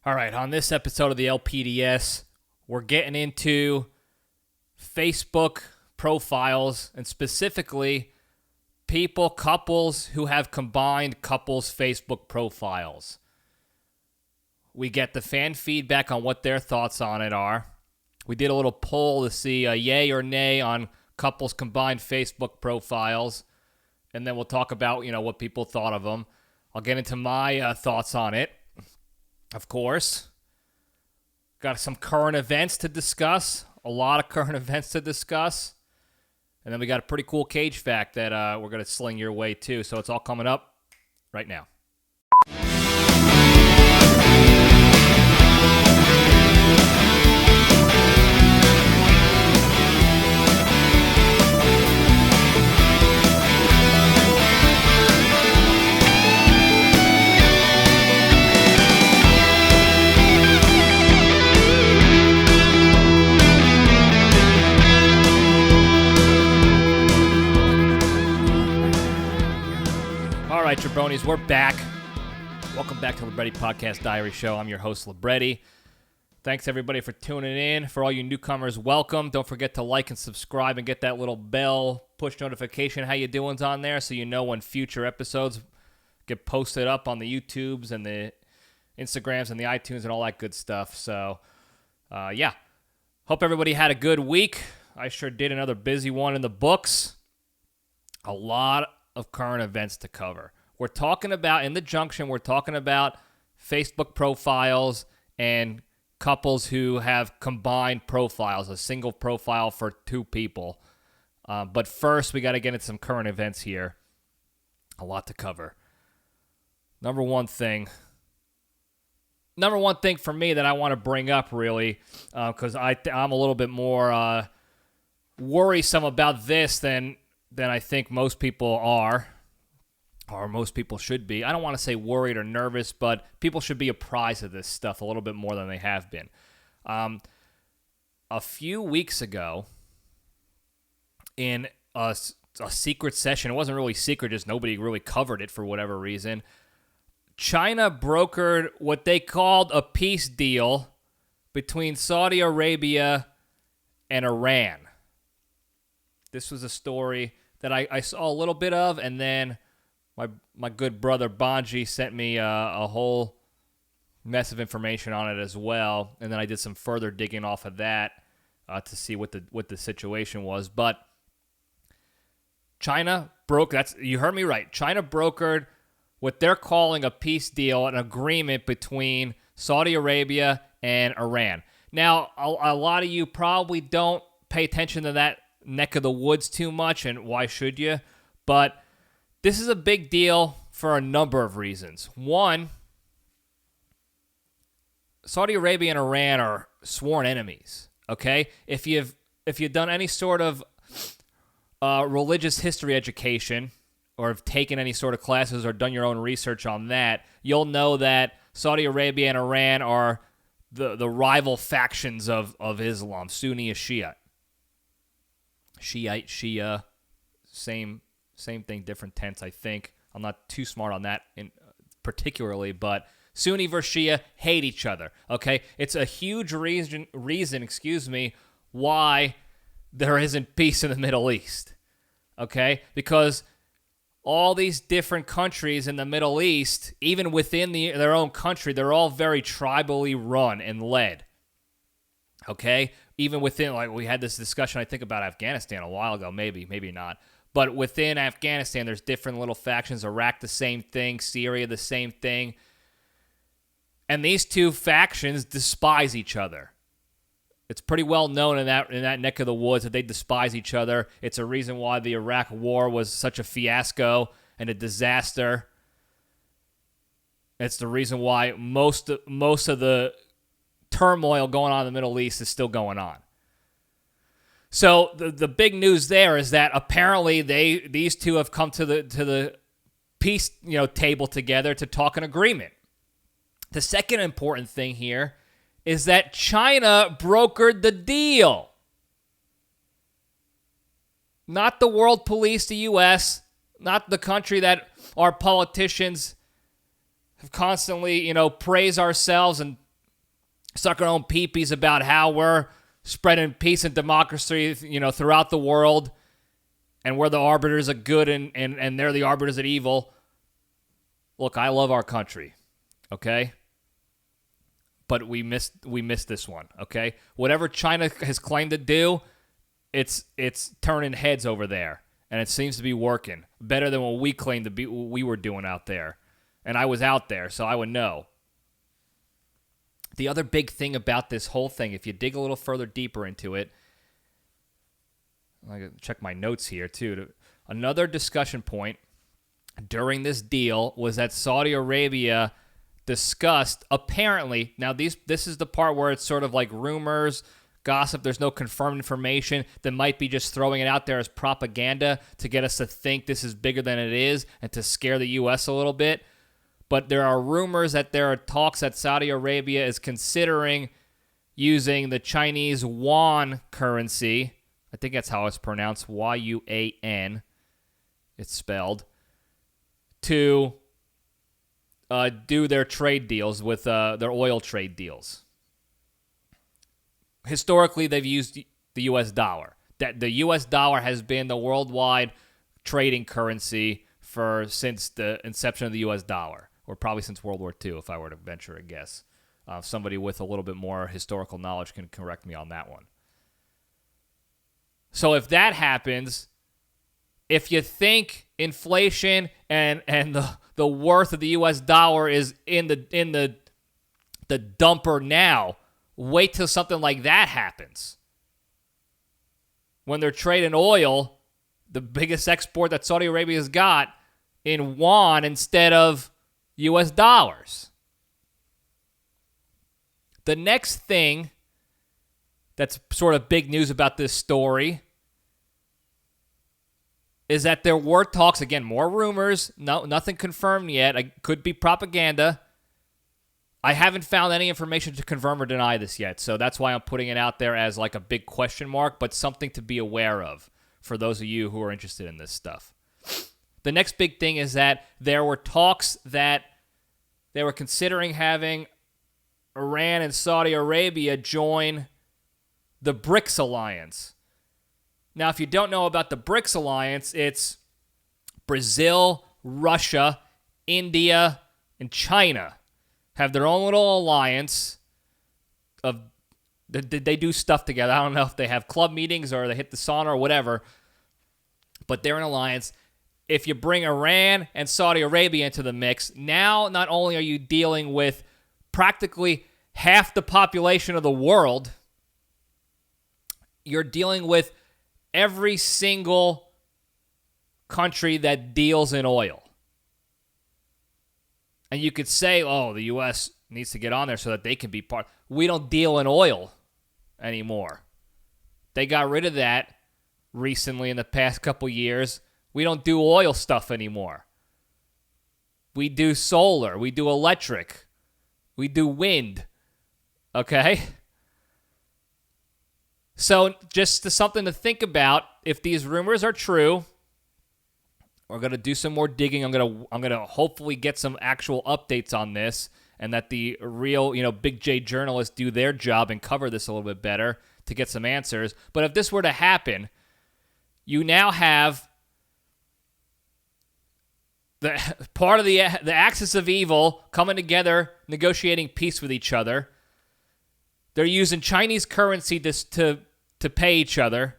All right, on this episode of the LPDS, we're getting into Facebook profiles and specifically couples who have combined couples Facebook profiles. We get the fan feedback on what their thoughts on it are. We did a little poll to see a yay or nay on couples combined Facebook profiles, and then we'll talk about, what people thought of them. I'll get into my thoughts on it. Of course, got some current events to discuss, a lot of current events to discuss, and then we got a pretty cool Cage fact that we're going to sling your way too, so it's all coming up right now. All right, Jabronis, we're back. Welcome back to Libretti Podcast Diary Show. I'm your host, Libretti. Thanks, everybody, for tuning in. For all you newcomers, welcome. Don't forget to like and subscribe and get that little bell push notification. How you doing's on there so you know when future episodes get posted up on the YouTubes and the Instagrams and the iTunes and all that good stuff. So, yeah. Hope everybody had a good week. I sure did. Another busy one in the books. A lot of current events to cover. We're talking about, in the Junction, we're talking about Facebook profiles and couples who have combined profiles, a single profile for two people. But first, we got to get into some current events here. A lot to cover. Number one thing for me that I want to bring up, really, because I'm a little bit more worrisome about this than I think most people are, or most people should be. I don't want to say worried or nervous, but people should be apprised of this stuff a little bit more than they have been. A few weeks ago, in a secret session, it wasn't really secret, just nobody really covered it for whatever reason, China brokered what they called a peace deal between Saudi Arabia and Iran. This was a story that I saw a little bit of, and then my good brother Bonji sent me a whole mess of information on it as well, and then I did some further digging off of that to see what the situation was. But China you heard me right. China brokered what they're calling a peace deal, an agreement between Saudi Arabia and Iran. Now, a lot of you probably don't pay attention to that neck of the woods too much, and why should you? But this is a big deal for a number of reasons. One, Saudi Arabia and Iran are sworn enemies. Okay, if you've done any sort of religious history education, or have taken any sort of classes or done your own research on that, you'll know that Saudi Arabia and Iran are the rival factions of Islam, Sunni and Shia. Shiite, Shia, same thing, different tense, I think. I'm not too smart on that particularly, but Sunni versus Shia hate each other, okay? It's a huge reason, why there isn't peace in the Middle East, okay? Because all these different countries in the Middle East, even within their own country, they're all very tribally run and led, okay? Even within, like we had this discussion, I think, about Afghanistan a while ago, maybe not. But within Afghanistan, there's different little factions. Iraq, the same thing. Syria, the same thing. And these two factions despise each other. It's pretty well known in that neck of the woods that they despise each other. It's a reason why the Iraq War was such a fiasco and a disaster. It's the reason why most of the turmoil going on in the Middle East is still going on. So the big news there is that apparently these two have come to the peace table together to talk an agreement. The second important thing here is that China brokered the deal. Not the world police, the U.S., not the country that our politicians have constantly, praise ourselves and suck our own peepees about how we're spreading peace and democracy, throughout the world, and we're the arbiters of good and they're the arbiters of evil. Look, I love our country, okay? But we missed this one, okay? Whatever China has claimed to do, it's turning heads over there, and it seems to be working better than what we claimed to be we were doing out there. And I was out there, so I would know. The other big thing about this whole thing, if you dig a little further deeper into it, I gotta check my notes here too. Another discussion point during this deal was that Saudi Arabia discussed, apparently, now this is the part where it's sort of like rumors, gossip, there's no confirmed information, that might be just throwing it out there as propaganda to get us to think this is bigger than it is and to scare the U.S. a little bit. But there are rumors that there are talks that Saudi Arabia is considering using the Chinese yuan currency. I think that's how it's pronounced, Y-U-A-N, it's spelled, to do their trade deals with their oil trade deals. Historically, they've used the U.S. dollar. That the U.S. dollar has been the worldwide trading currency since the inception of the U.S. dollar, or probably since World War II, if I were to venture a guess. Somebody with a little bit more historical knowledge can correct me on that one. So if that happens, if you think inflation and the worth of the U.S. dollar is in the dumper now, wait till something like that happens. When they're trading oil, the biggest export that Saudi Arabia has got, in yuan instead of U.S. dollars. The next thing that's sort of big news about this story is that there were talks, again, more rumors, nothing confirmed yet. It could be propaganda. I haven't found any information to confirm or deny this yet, so that's why I'm putting it out there as like a big question mark, but something to be aware of for those of you who are interested in this stuff. The next big thing is that there were talks that they were considering having Iran and Saudi Arabia join the BRICS alliance. Now, if you don't know about the BRICS alliance, it's Brazil, Russia, India, and China have their own little alliance of they do stuff together. I don't know if they have club meetings or they hit the sauna or whatever, but they're an alliance. If you bring Iran and Saudi Arabia into the mix, now not only are you dealing with practically half the population of the world, you're dealing with every single country that deals in oil. And you could say, oh, the U.S. needs to get on there so that they can be part. We don't deal in oil anymore. They got rid of that recently in the past couple years. We don't do oil stuff anymore. We do solar. We do electric. We do wind. Okay? So just something to think about. If these rumors are true, we're going to do some more digging. I'm going to hopefully get some actual updates on this, and that the real, Big J journalists do their job and cover this a little bit better to get some answers. But if this were to happen, you now have the part of the axis of evil coming together, negotiating peace with each other. They're using Chinese currency to pay each other.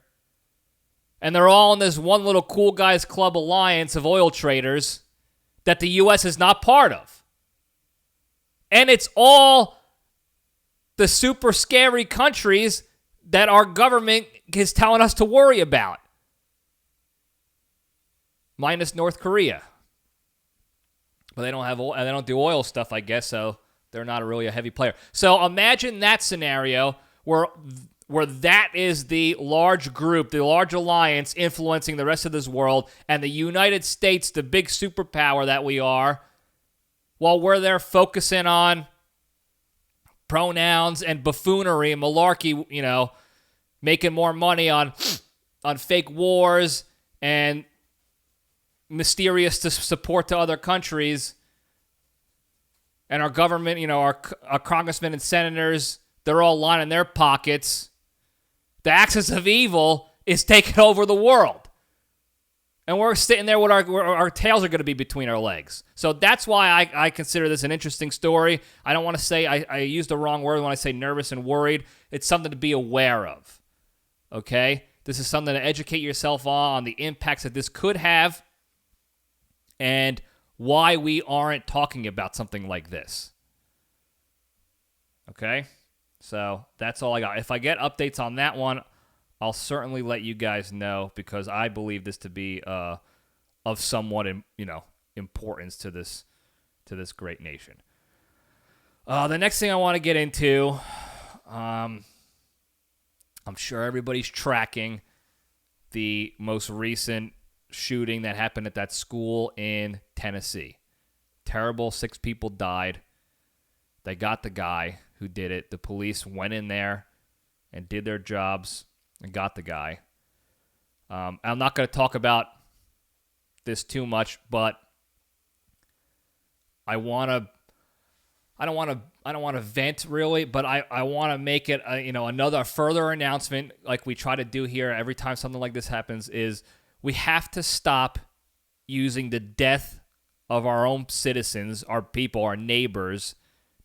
And they're all in this one little cool guys club alliance of oil traders that the U.S. is not part of. And it's all the super scary countries that our government is telling us to worry about. Minus North Korea. But they don't do oil stuff, I guess, so they're not really a heavy player. So imagine that scenario where that is the large group, the large alliance influencing the rest of this world, and the United States, the big superpower that we are, while we're there focusing on pronouns and buffoonery and malarkey, making more money on fake wars and mysterious support to other countries, and our government, our congressmen and senators They're all lining their pockets. The axis of evil is taking over the world. And we're sitting there with our tails are going to be between our legs. So that's why I consider this an interesting story. I don't want to say, I use the wrong word when I say nervous and worried. It's something to be aware of. Okay? This is something to educate yourself on the impacts that this could have and why we aren't talking about something like this. Okay? So that's all I got. If I get updates on that one, I'll certainly let you guys know because I believe this to be of somewhat, importance to this great nation. The next thing I want to get into, I'm sure everybody's tracking the most recent shooting that happened at that school in Tennessee. Terrible, 6 people died. They got the guy who did it. The police went in there and did their jobs and got the guy. I'm not going to talk about this too much, but I don't want to vent really, but I want to make it another further announcement like we try to do here every time something like this happens is we have to stop using the death of our own citizens, our people, our neighbors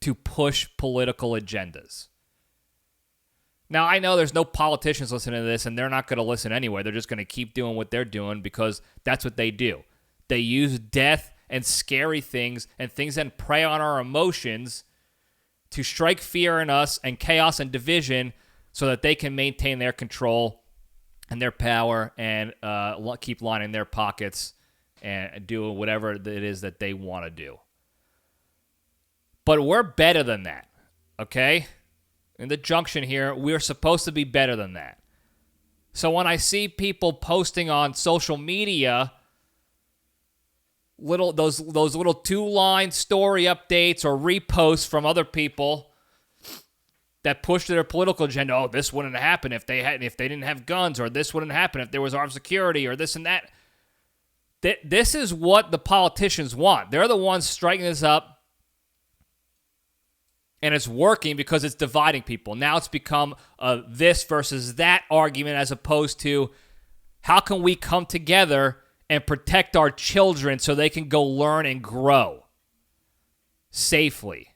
to push political agendas. Now, I know there's no politicians listening to this, and they're not going to listen anyway. They're just going to keep doing what they're doing because that's what they do. They use death and scary things and things that prey on our emotions to strike fear in us and chaos and division so that they can maintain their control and their power and keep lining their pockets and do whatever it is that they want to do. But we're better than that, okay? In the Junction here, we're supposed to be better than that. So when I see people posting on social media those little 2-line story updates or reposts from other people that push their political agenda, oh, this wouldn't happen if they didn't have guns, or this wouldn't happen if there was armed security, or this and that. This is what the politicians want. They're the ones striking this up. And it's working because it's dividing people. Now it's become a this versus that argument as opposed to how can we come together and protect our children so they can go learn and grow safely.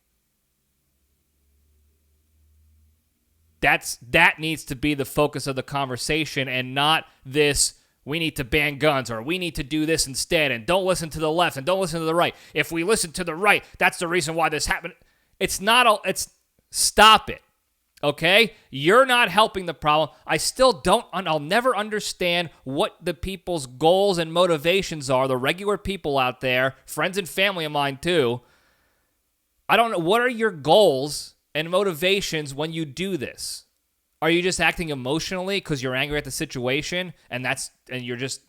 That needs to be the focus of the conversation and not this, we need to ban guns or we need to do this instead and don't listen to the left and don't listen to the right. If we listen to the right, that's the reason why this happened. Stop it, okay? You're not helping the problem. I'll never understand what the people's goals and motivations are, the regular people out there, friends and family of mine too. I don't know, what are your goals and motivations when you do this? Are you just acting emotionally because you're angry at the situation and you're just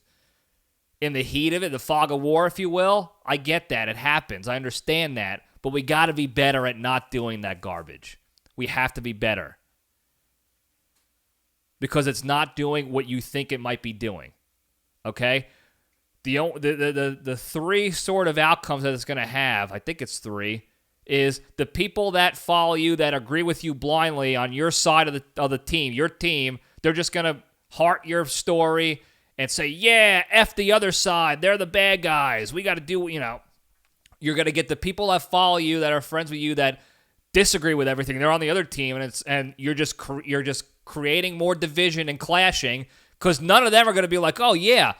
in the heat of it, the fog of war, if you will? I get that. It happens. I understand that. But we got to be better at not doing that garbage. We have to be better. Because it's not doing what you think it might be doing. Okay? The 3 sort of outcomes that it's going to have, I think it's 3, is the people that follow you, that agree with you blindly on your side of the team, your team, they're just going to heart your story and say, yeah, F the other side. They're the bad guys. We got to do, You're going to get the people that follow you, that are friends with you, that disagree with everything. They're on the other team, and you're just creating more division and clashing because none of them are going to be like, oh yeah,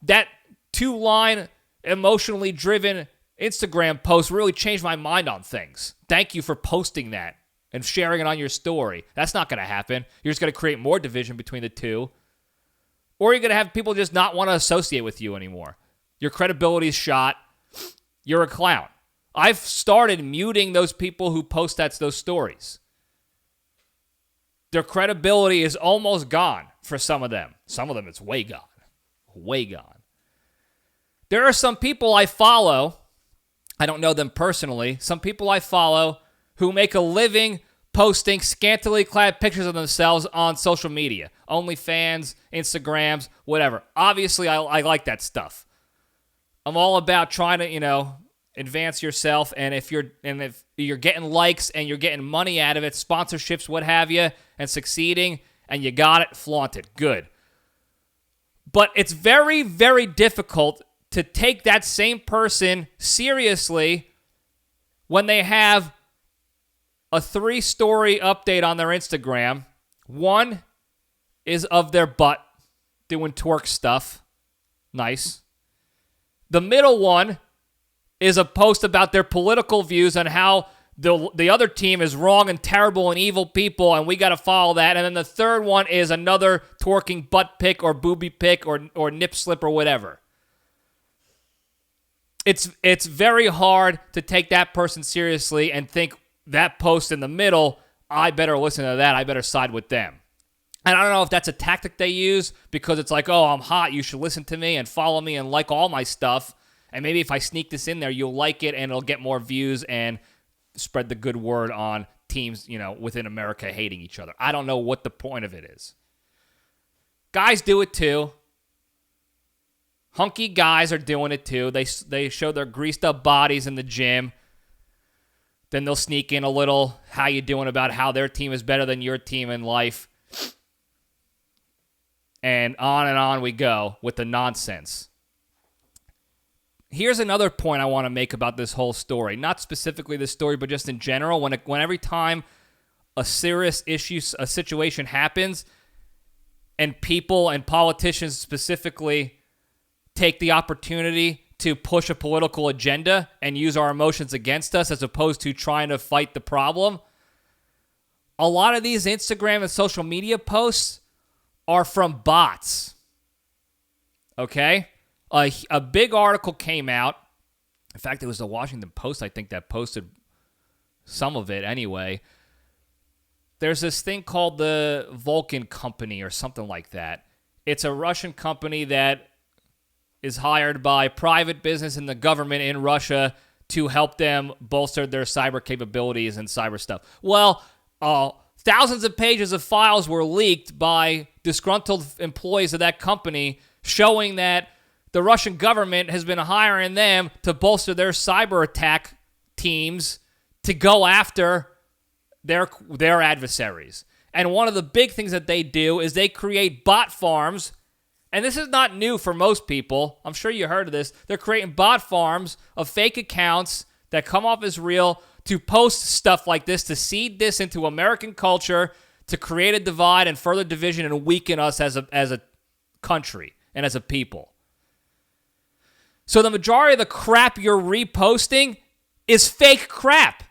that 2-line emotionally driven Instagram post really changed my mind on things. Thank you for posting that and sharing it on your story. That's not going to happen. You're just going to create more division between the two, or you're going to have people just not want to associate with you anymore. Your credibility is shot. You're a clown. I've started muting those people who post those stories. Their credibility is almost gone for some of them. Some of them, it's way gone. Way gone. There are some people I follow, I don't know them personally, some people I follow who make a living posting scantily clad pictures of themselves on social media. OnlyFans, Instagrams, whatever. Obviously, I like that stuff. I'm all about trying to, advance yourself, and if you're getting likes and you're getting money out of it, sponsorships, what have you, and succeeding, and you got it, flaunt it. Good. But it's very, very difficult to take that same person seriously when they have a 3-story update on their Instagram. One is of their butt doing twerk stuff. Nice. The middle one is a post about their political views on how the other team is wrong and terrible and evil people, and we got to follow that. And then the third one is another twerking butt pic or booby pic or nip slip or whatever. It's very hard to take that person seriously and think that post in the middle, I better listen to that, I better side with them. And I don't know if that's a tactic they use because it's like, oh, I'm hot, you should listen to me and follow me and like all my stuff. And maybe if I sneak this in there, you'll like it and it'll get more views and spread the good word on teams, within America hating each other. I don't know what the point of it is. Guys do it too. Hunky guys are doing it too. They show their greased up bodies in the gym. Then they'll sneak in a little, how you doing about how their team is better than your team in life. And on we go with the nonsense. Here's another point I want to make about this whole story. Not specifically this story, but just in general. When every time a serious issue, a situation happens, and people and politicians specifically take the opportunity to push a political agenda and use our emotions against us as opposed to trying to fight the problem, a lot of these Instagram and social media posts are from bots. Okay? A big article came out. In fact, it was the Washington Post, I think, that posted some of it anyway. There's this thing called the Vulcan Company or something like that. It's a Russian company that is hired by private business and the government in Russia to help them bolster their cyber capabilities and cyber stuff. Well, thousands of pages of files were leaked by disgruntled employees of that company showing that the Russian government has been hiring them to bolster their cyber attack teams to go after their adversaries. And one of the big things that they do is they create bot farms. And this is not new for most people. I'm sure you heard of this. They're creating bot farms of fake accounts that come off as real to post stuff like this, to seed this into American culture, to create a divide and further division and weaken us as a country and as a people. So the majority of the crap you're reposting is fake crap.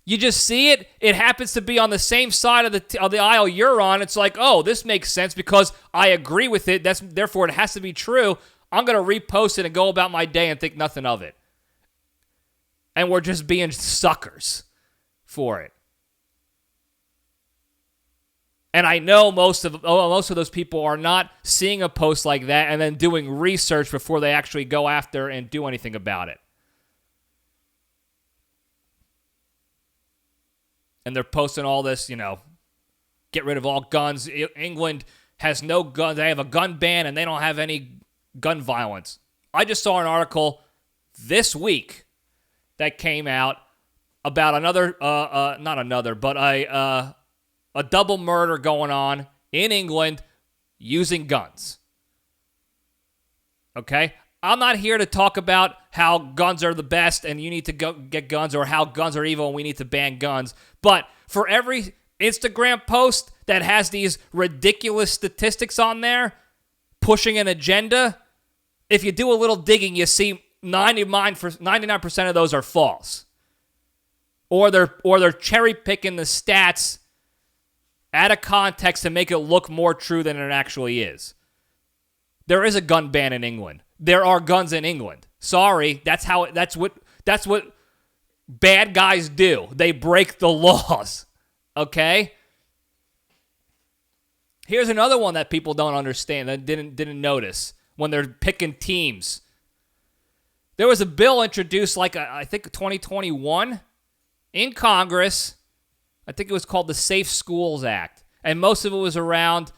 You just see it. It happens to be on the same side of the aisle you're on. It's like, oh, this makes sense because I agree with it. Therefore, it has to be true. I'm going to repost it and go about my day and think nothing of it. And we're just being suckers for it. And I know most of those people are not seeing a post like that and then doing research before they actually go after and do anything about it. And they're posting all this, get rid of all guns. England has no guns. They have a gun ban and they don't have any gun violence. I just saw an article this week that came out about a double murder going on in England using guns. Okay? I'm not here to talk about how guns are the best and you need to go get guns or how guns are evil and we need to ban guns. But for every Instagram post that has these ridiculous statistics on there, pushing an agenda, if you do a little digging, you see 99% of those are false. Or they're cherry picking the stats out of context to make it look more true than it actually is. There is a gun ban in England. There are guns in England. Sorry, that's what bad guys do. They break the laws. Okay? Here's another one that people don't understand, that didn't notice when they're picking teams. There was a bill introduced I think 2021 in Congress. I think it was called the Safe Schools Act. And most of it was around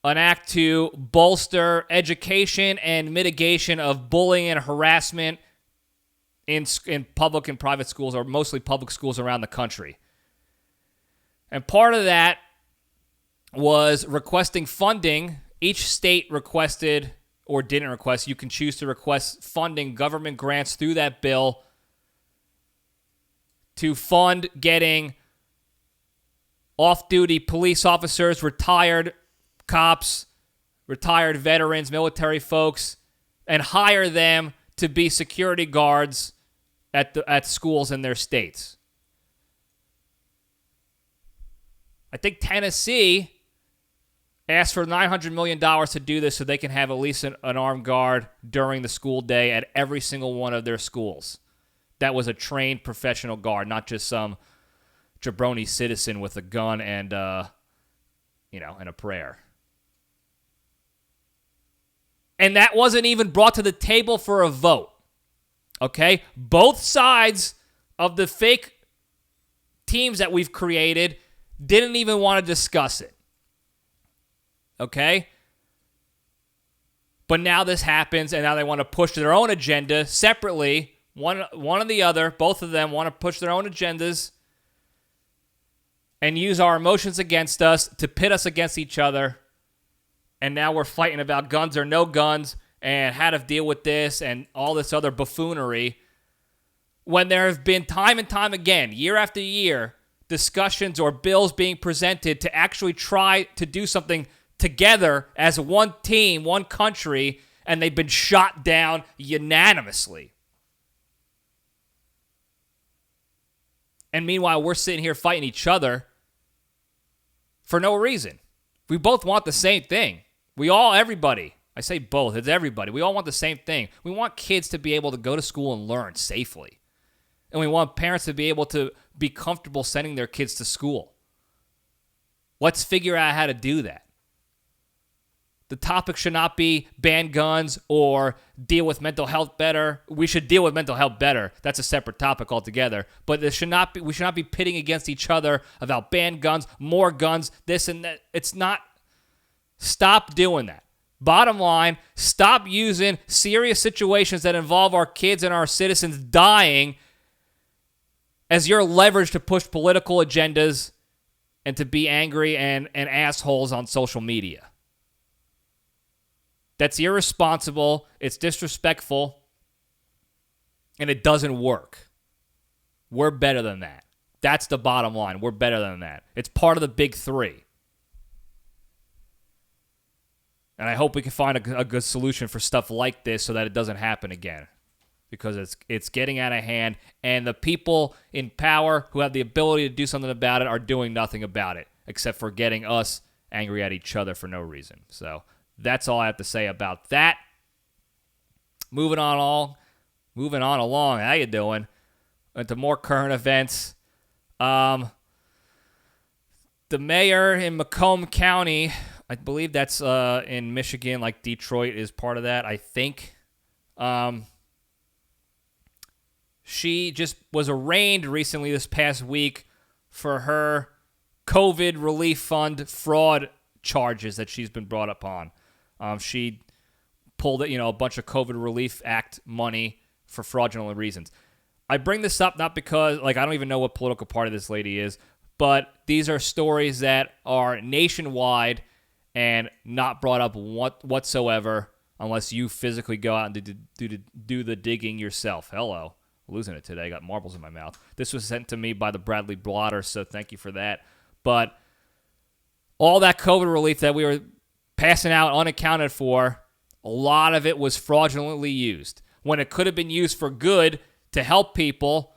an act to bolster education and mitigation of bullying and harassment in public and private schools, or mostly public schools around the country. And part of that was requesting funding. Each state requested or didn't request. You can choose to request funding, government grants through that bill to fund getting off-duty police officers, retired cops, retired veterans, military folks, and hire them to be security guards at schools in their states. I think Tennessee asked for $900 million to do this so they can have at least an armed guard during the school day at every single one of their schools. That was a trained professional guard, not just some jabroni citizen with a gun and a prayer. And that wasn't even brought to the table for a vote. Okay? Both sides of the fake teams that we've created didn't even want to discuss it. Okay? But now this happens, and now they want to push their own agenda separately. One or the other, both of them want to push their own agendas and use our emotions against us to pit us against each other. And now we're fighting about guns or no guns and how to deal with this and all this other buffoonery, when there have been time and time again, year after year, discussions or bills being presented to actually try to do something together as one team, one country, and they've been shot down unanimously. And meanwhile, we're sitting here fighting each other for no reason. We both want the same thing. Everybody, I say both, it's everybody. We all want the same thing. We want kids to be able to go to school and learn safely. And we want parents to be able to be comfortable sending their kids to school. Let's figure out how to do that. The topic should not be ban guns or deal with mental health better. We should deal with mental health better. That's a separate topic altogether. But we should not be pitting against each other about ban guns, more guns, this and that. It's not. Stop doing that. Bottom line, stop using serious situations that involve our kids and our citizens dying as your leverage to push political agendas and to be angry and assholes on social media. That's irresponsible, it's disrespectful, and it doesn't work. We're better than that. That's the bottom line. We're better than that. It's part of the big three. And I hope we can find a good solution for stuff like this so that it doesn't happen again. Because it's getting out of hand, and the people in power who have the ability to do something about it are doing nothing about it, except for getting us angry at each other for no reason. So that's all I have to say about that. Moving on along. How you doing? Into more current events. The mayor in Macomb County, I believe that's in Michigan, like Detroit is part of that, I think. She just was arraigned recently this past week for her COVID relief fund fraud charges that she's been brought upon. She pulled a bunch of COVID Relief Act money for fraudulent reasons. I bring this up not because, I don't even know what political party this lady is, but these are stories that are nationwide and not brought up whatsoever unless you physically go out and do the digging yourself. Hello. Losing it today. I got marbles in my mouth. This was sent to me by the Bradley Blotter, so thank you for that. But all that COVID relief that we were passing out unaccounted for, a lot of it was fraudulently used. When it could have been used for good to help people,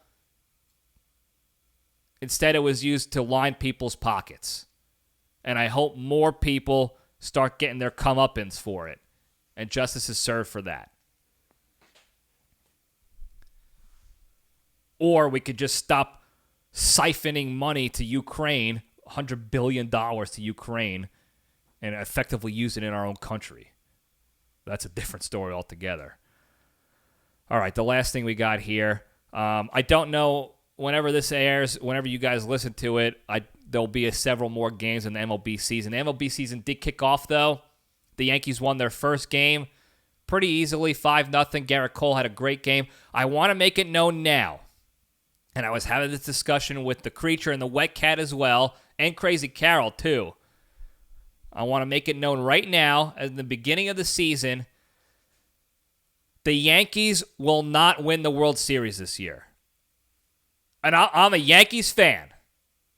instead it was used to line people's pockets. And I hope more people start getting their comeuppance for it. And justice is served for that. Or we could just stop siphoning money to Ukraine, $100 billion to Ukraine, and effectively use it in our own country. That's a different story altogether. All right, the last thing we got here. I don't know, whenever this airs, whenever you guys listen to it, there'll be several more games in the MLB season. The MLB season did kick off, though. The Yankees won their first game pretty easily, 5-0. Garrett Cole had a great game. I want to make it known now, and I was having this discussion with the Creature and the Wet Cat as well, and Crazy Carol too. I want to make it known right now, at the beginning of the season, the Yankees will not win the World Series this year. And I'm a Yankees fan,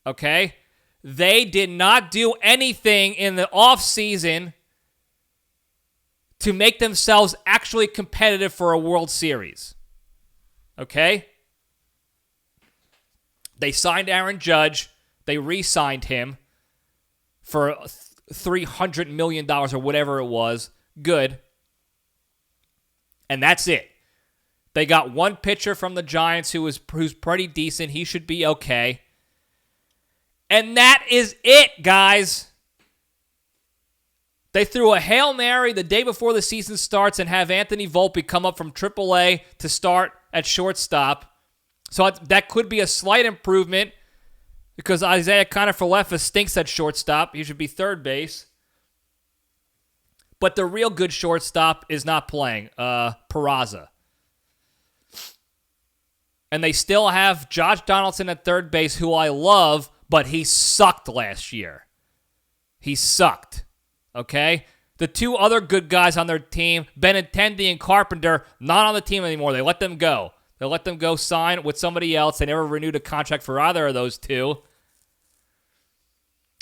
okay? They did not do anything in the offseason to make themselves actually competitive for a World Series, okay? They signed Aaron Judge. They re-signed him for $300 million or whatever it was. Good. And that's it. They got one pitcher from the Giants who's pretty decent. He should be okay. And that is it, guys. They threw a Hail Mary the day before the season starts and have Anthony Volpe come up from AAA to start at shortstop. So that could be a slight improvement because Isaiah Kiner-Falefa stinks at shortstop. He should be third base. But the real good shortstop is not playing, Peraza. And they still have Josh Donaldson at third base, who I love, but he sucked last year. He sucked, okay? The two other good guys on their team, Benintendi and Carpenter, not on the team anymore. They let them go. They let them go sign with somebody else. They never renewed a contract for either of those two.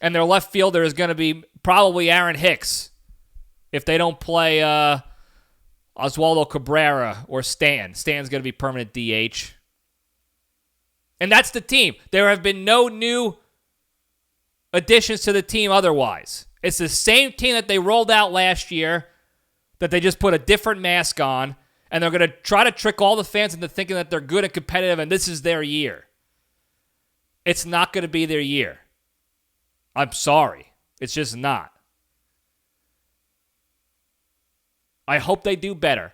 And their left fielder is going to be probably Aaron Hicks if they don't play Oswaldo Cabrera or Stan. Stan's going to be permanent DH. And that's the team. There have been no new additions to the team otherwise. It's the same team that they rolled out last year that they just put a different mask on, and they're going to try to trick all the fans into thinking that they're good and competitive and this is their year. It's not going to be their year. I'm sorry. It's just not. I hope they do better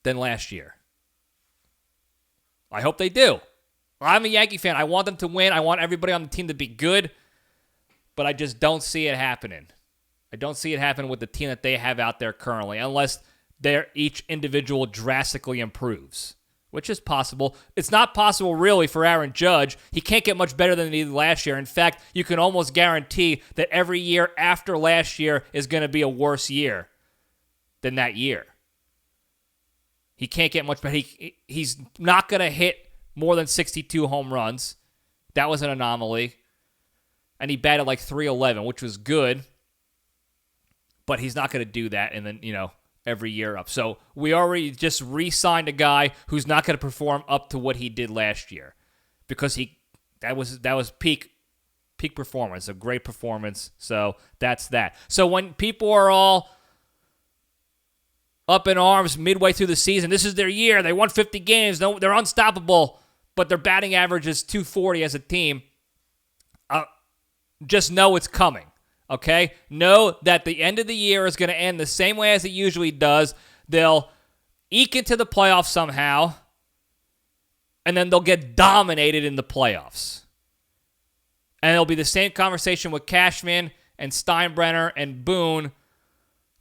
than last year. I hope they do. I'm a Yankee fan. I want them to win. I want everybody on the team to be good, but I just don't see it happening. I don't see it happen with the team that they have out there currently, unless each individual drastically improves, which is possible. It's not possible, really, for Aaron Judge. He can't get much better than he did last year. In fact, you can almost guarantee that every year after last year is going to be a worse year than that year. He can't get much better. He's not going to hit more than 62 home runs. That was an anomaly. And he batted like .311, which was good. But he's not going to do that and then, every year up. So we already just re-signed a guy who's not going to perform up to what he did last year. Because that was peak performance, a great performance. So that's that. So when people are all up in arms midway through the season, this is their year, they won 50 games, they're unstoppable, but their batting average is .240 as a team, just know it's coming, okay? Know that the end of the year is going to end the same way as it usually does. They'll eke into the playoffs somehow, and then they'll get dominated in the playoffs. And it'll be the same conversation with Cashman and Steinbrenner and Boone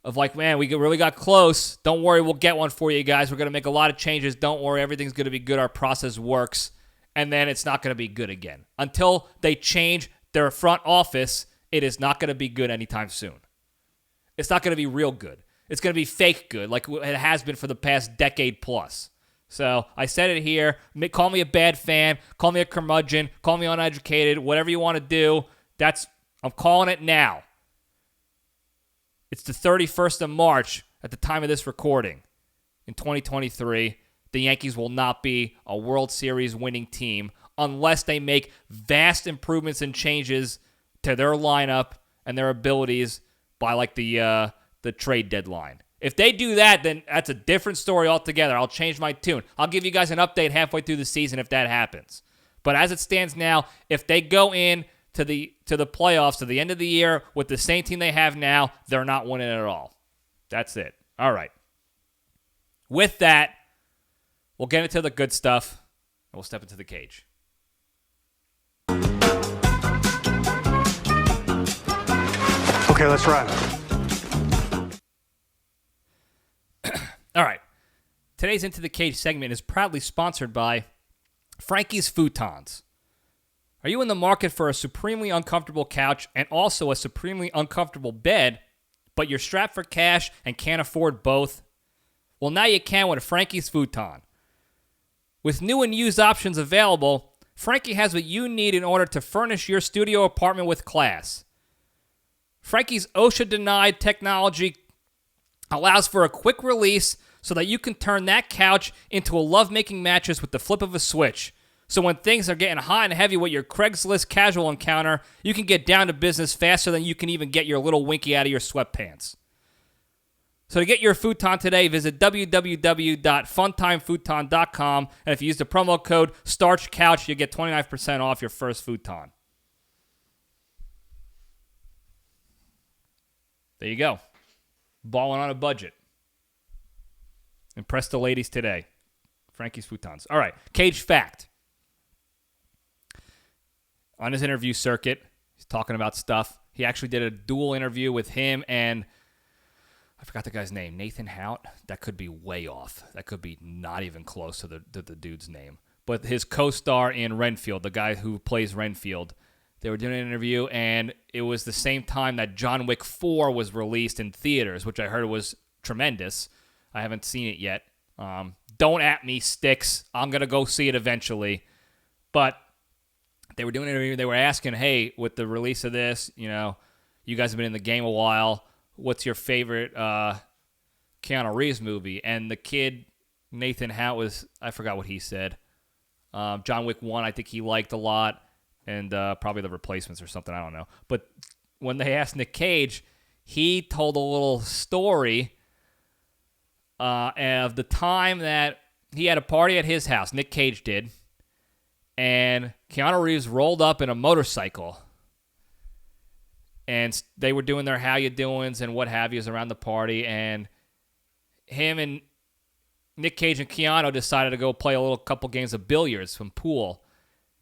of like, man, we really got close. Don't worry, we'll get one for you guys. We're going to make a lot of changes. Don't worry, everything's going to be good. Our process works. And then it's not going to be good again. Until they change their front office, it is not going to be good anytime soon. It's not going to be real good. It's going to be fake good, like it has been for the past decade plus. So I said it here. Call me a bad fan. Call me a curmudgeon. Call me uneducated. Whatever you want to do, I'm calling it now. It's the 31st of March at the time of this recording in 2023. The Yankees will not be a World Series winning team unless they make vast improvements and changes to their lineup and their abilities by like the trade deadline. If they do that, then that's a different story altogether. I'll change my tune. I'll give you guys an update halfway through the season if that happens. But as it stands now, if they go in to the playoffs to the end of the year with the same team they have now, they're not winning at all. That's it. All right. With that, we'll get into the good stuff, and we'll step into the cage. Okay, let's run. All right. Today's Into the Cage segment is proudly sponsored by Frankie's Futons. Are you in the market for a supremely uncomfortable couch and also a supremely uncomfortable bed, but you're strapped for cash and can't afford both? Well, now you can with Frankie's Futon. With new and used options available, Frankie has what you need in order to furnish your studio apartment with class. Frankie's OSHA-denied technology allows for a quick release so that you can turn that couch into a lovemaking mattress with the flip of a switch. So when things are getting hot and heavy with your Craigslist casual encounter, you can get down to business faster than you can even get your little winky out of your sweatpants. So to get your futon today, visit www.funtimefuton.com, and if you use the promo code STARCHCOUCH, you get 29% off your first futon. There you go. Balling on a budget. Impress the ladies today. Frankie's Futons. All right, Cage Fact. On his interview circuit, he's talking about stuff. He actually did a dual interview with him and, I forgot the guy's name, Nathan Hout. That could be way off. That could be not even close to the dude's name. But his co-star in Renfield, the guy who plays Renfield, they were doing an interview, and it was the same time that John Wick 4 was released in theaters, which I heard was tremendous. I haven't seen it yet. Don't at me, Sticks. I'm going to go see it eventually. But they were doing an interview. They were asking, hey, with the release of this, you know, you guys have been in the game a while. What's your favorite Keanu Reeves movie? And the kid, Nathan Hout, was, I forgot what he said. John Wick 1, I think he liked a lot. And probably The Replacements or something, I don't know. But when they asked Nic Cage, he told a little story of the time that he had a party at his house. Nic Cage did. And Keanu Reeves rolled up in a motorcycle. And they were doing their how you doings and what have yous around the party. And him and Nic Cage and Keanu decided to go play a couple games of billiards, some pool.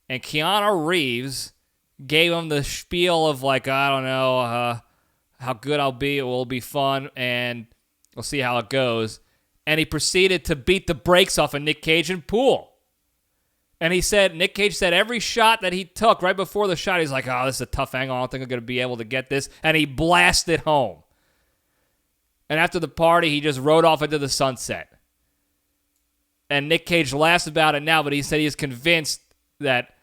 And Keanu Reeves gave him the spiel of like, I don't know how good I'll be. It will be fun. And we'll see how it goes. And he proceeded to beat the brakes off of Nic Cage in pool. And he said, Nic Cage said every shot that he took right before the shot, he's like, oh, this is a tough angle. I don't think I'm going to be able to get this. And he blasted home. And after the party, he just rode off into the sunset. And Nic Cage laughs about it now, but he said he is convinced that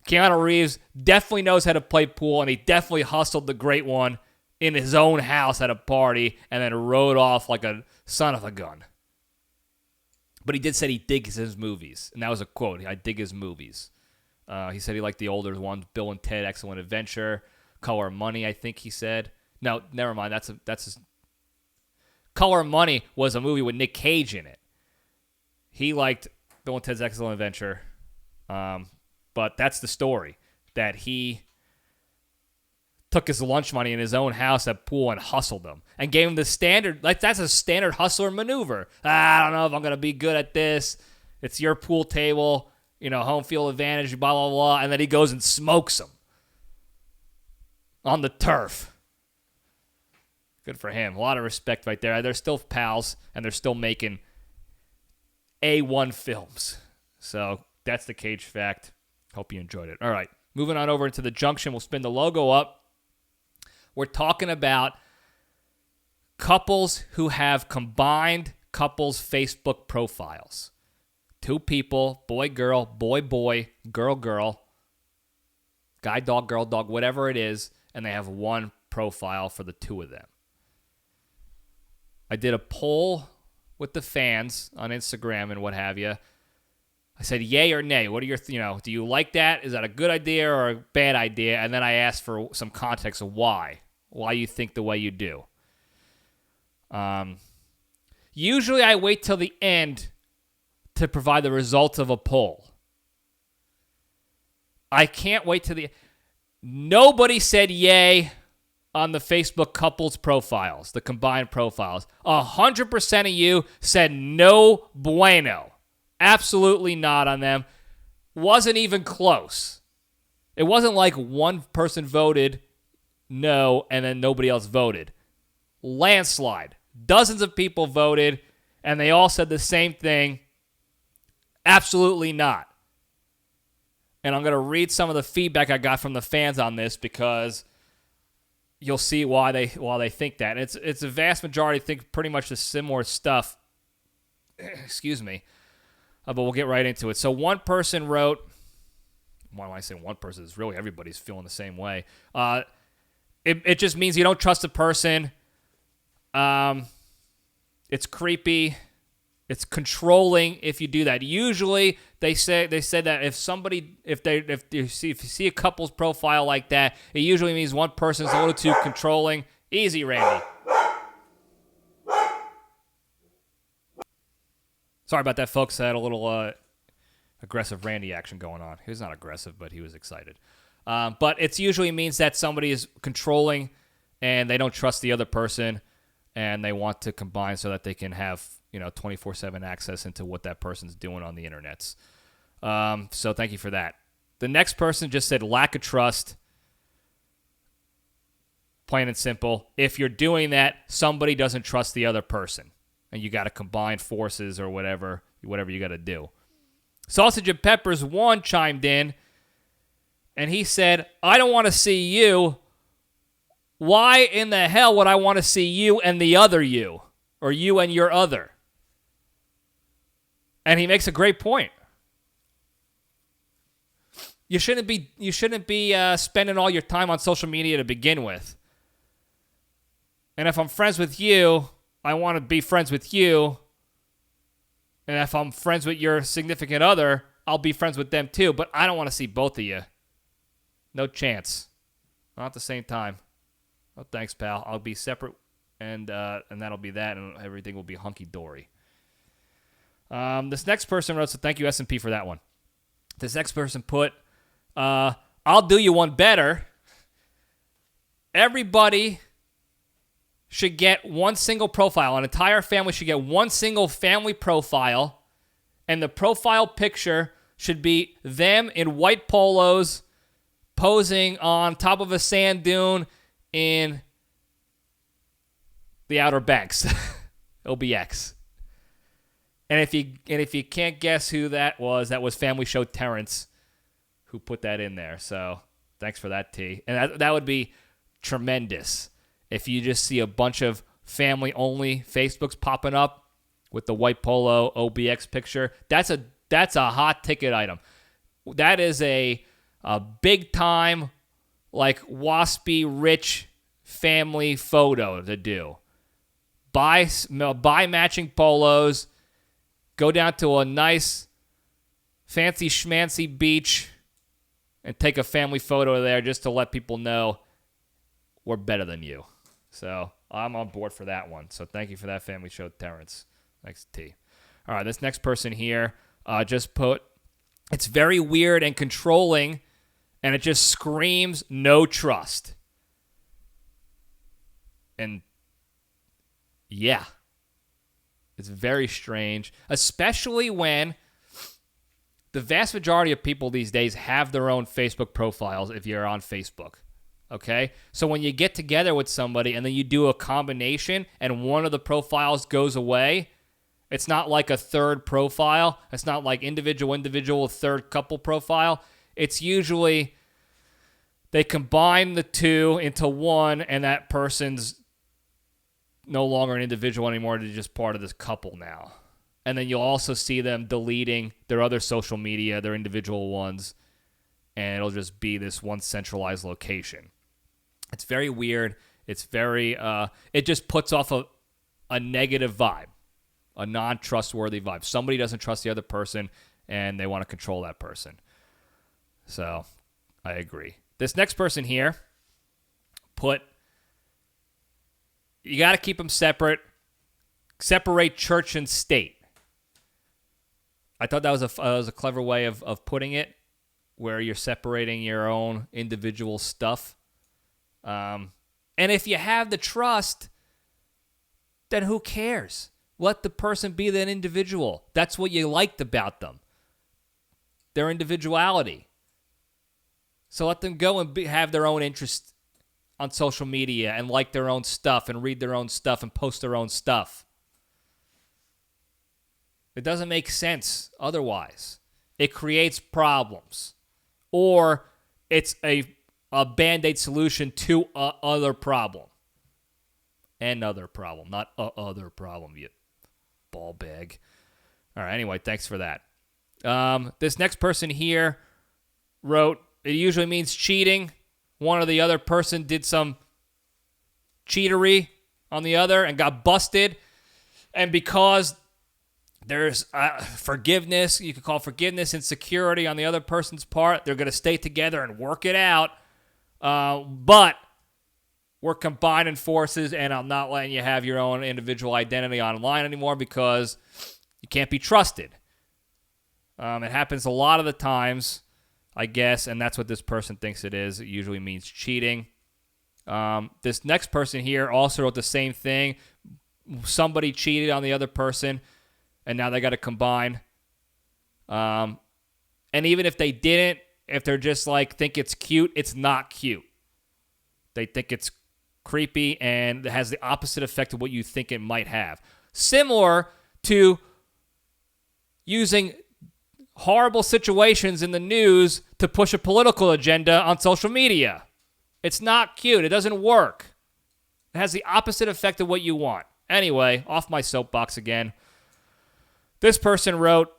Keanu Reeves definitely knows how to play pool, and he definitely hustled the great one in his own house at a party and then rode off like a son of a gun. But he did say he digs his movies, and that was a quote. I dig his movies. He said he liked the older ones, Bill and Ted, Excellent Adventure, Color Money, I think he said. No, never mind. That's his. Color Money was a movie with Nic Cage in it. He liked Bill and Ted's Excellent Adventure, but that's the story, that he took his lunch money in his own house at pool and hustled them and gave him the standard, like that's a standard hustler maneuver. I don't know if I'm going to be good at this. It's your pool table, you know, home field advantage, blah, blah, blah. And then he goes and smokes them on the turf. Good for him. A lot of respect right there. They're still pals, and they're still making A1 films. So that's the Cage Fact. Hope you enjoyed it. All right, moving on over into the Junction. We'll spin the logo up. We're talking about couples who have combined couples Facebook profiles. Two people, boy, girl, boy, girl, guy, dog, whatever it is, and they have one profile for the two of them. I did a poll with the fans on Instagram and what have you. I said, yay or nay? What are your, do you like that? Is that a good idea or a bad idea? And then I asked for some context of why you think the way you do. Usually I wait till the end to provide the results of a poll. I can't wait till nobody said yay on the Facebook couples profiles, the combined profiles. 100% of you said no bueno. Absolutely not on them. Wasn't even close. It wasn't like one person voted no and then nobody else voted. Landslide. Dozens of people voted, And they all said the same thing. Absolutely not. And I'm going to read some of the feedback I got from the fans on this because you'll see why they think that. It's a vast majority think pretty much the similar stuff. Excuse me. But we'll get right into it. So one person wrote, why am I saying one person? It's really everybody's feeling the same way. It just means you don't trust a person. It's creepy. It's controlling if you do that. Usually they said that if you see a couple's profile like that, it usually means one person's a little too controlling. Easy, Randy. Sorry about that, folks. I had a little aggressive Randy action going on. He was not aggressive, but he was excited. But it usually means that somebody is controlling and they don't trust the other person and they want to combine so that they can have 24/7 access into what that person's doing on the internets. So thank you for that. The next person just said lack of trust. Plain and simple. If you're doing that, somebody doesn't trust the other person. And you got to combine forces or whatever you got to do. Sausage and Peppers 1 chimed in, and he said, I don't want to see you. Why in the hell would I want to see you and the other you? Or you and your other? And he makes a great point. You shouldn't be spending all your time on social media to begin with. And if I'm friends with you, I want to be friends with you. And if I'm friends with your significant other, I'll be friends with them too. But I don't want to see both of you. No chance. Not at the same time. Oh, thanks, pal. I'll be separate, and that'll be that, and everything will be hunky-dory. This next person wrote, so thank you, S&P, for that one. This next person put, I'll do you one better. Everybody should get one single profile. An entire family should get one single family profile, and the profile picture should be them in white polos posing on top of a sand dune in the Outer Banks, OBX. And if you can't guess who that was Family Show Terrence who put that in there. So thanks for that, T. And that would be tremendous. If you just see a bunch of family-only Facebooks popping up with the white polo OBX picture, that's a hot ticket item. That is a big-time, like, waspy, rich family photo to do. Buy matching polos, go down to a nice, fancy schmancy beach, and take a family photo there just to let people know we're better than you. So I'm on board for that one. So thank you for that, Family Show Terrence. Thanks, T. All right, this next person here just put, it's very weird and controlling, and it just screams no trust. And yeah, it's very strange, especially when the vast majority of people these days have their own Facebook profiles if you're on Facebook. Okay? So when you get together with somebody and then you do a combination and one of the profiles goes away, it's not like a third profile. It's not like individual third couple profile. It's usually they combine the two into one and that person's no longer an individual anymore. They're just part of this couple now. And then you'll also see them deleting their other social media, their individual ones, and it'll just be this one centralized location. It's very weird. It's very, it just puts off a negative vibe, a non-trustworthy vibe. Somebody doesn't trust the other person, and they want to control that person. So, I agree. This next person here put, you got to keep them separate. Separate church and state. I thought that was a clever way of putting it, where you're separating your own individual stuff. And if you have the trust, then who cares? Let the person be that individual. That's what you liked about them. Their individuality. So let them go and have their own interests on social media and like their own stuff and read their own stuff and post their own stuff. It doesn't make sense otherwise. It creates problems. Or it's a Band-Aid solution to other problem. Another problem, not other problem, you ball bag. All right, anyway, thanks for that. This next person here wrote, it usually means cheating. One or the other person did some cheatery on the other and got busted. And because there's forgiveness, you could call forgiveness and security on the other person's part, they're going to stay together and work it out. But we're combining forces, and I'm not letting you have your own individual identity online anymore because you can't be trusted. It happens a lot of the times, I guess, and that's what this person thinks it is. It usually means cheating. This next person here also wrote the same thing. Somebody cheated on the other person, and now they got to combine. And even if they didn't, if they're just like think it's cute, it's not cute. They think it's creepy, and it has the opposite effect of what you think it might have. Similar to using horrible situations in the news to push a political agenda on social media. It's not cute. It doesn't work. It has the opposite effect of what you want. Anyway, off my soapbox again. This person wrote,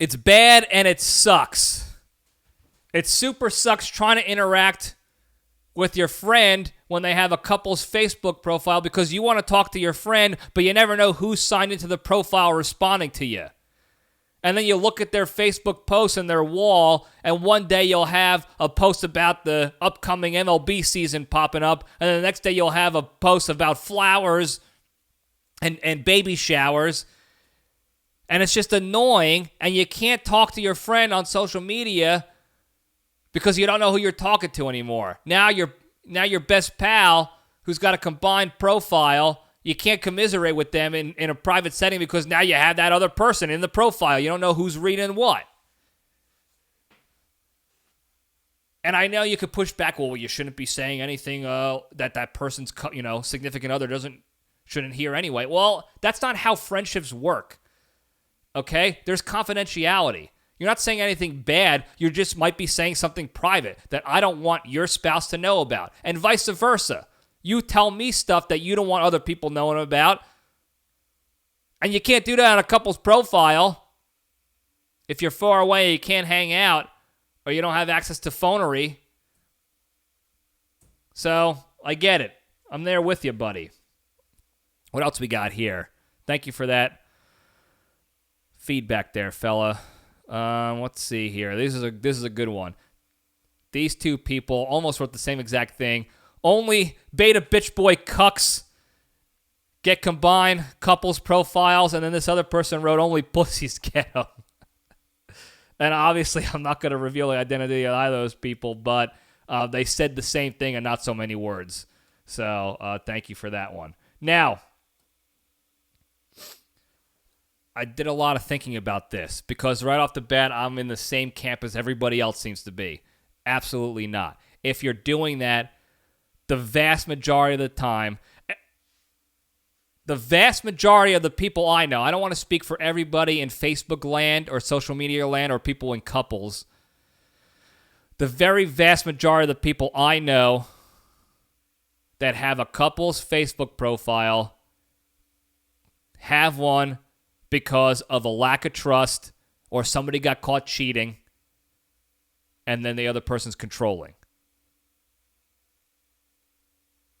it's bad and it sucks. It super sucks trying to interact with your friend when they have a couple's Facebook profile because you want to talk to your friend, but you never know who's signed into the profile responding to you. And then you look at their Facebook posts and their wall, and one day you'll have a post about the upcoming MLB season popping up, and then the next day you'll have a post about flowers and baby showers. And it's just annoying, and you can't talk to your friend on social media because you don't know who you're talking to anymore. Now your best pal, who's got a combined profile, you can't commiserate with them in a private setting because now you have that other person in the profile. You don't know who's reading what. And I know you could push back, well, you shouldn't be saying anything that person's significant other shouldn't hear anyway. Well, that's not how friendships work. Okay? There's confidentiality. You're not saying anything bad. You just might be saying something private that I don't want your spouse to know about, and vice versa. You tell me stuff that you don't want other people knowing about, and you can't do that on a couple's profile. If you're far away, you can't hang out, or you don't have access to phonery. So, I get it. I'm there with you, buddy. What else we got here? Thank you for that feedback there, fella. Let's see here. This is a good one. These two people almost wrote the same exact thing. Only beta bitch boy cucks get combined couples profiles, and then this other person wrote only pussies get them. And obviously, I'm not going to reveal the identity of either of those people, but they said the same thing in not so many words. So thank you for that one. Now, I did a lot of thinking about this because right off the bat, I'm in the same camp as everybody else seems to be. Absolutely not. If you're doing that, the vast majority of the time, the vast majority of the people I know, I don't want to speak for everybody in Facebook land or social media land or people in couples. The very vast majority of the people I know that have a couple's Facebook profile have one because of a lack of trust or somebody got caught cheating and then the other person's controlling.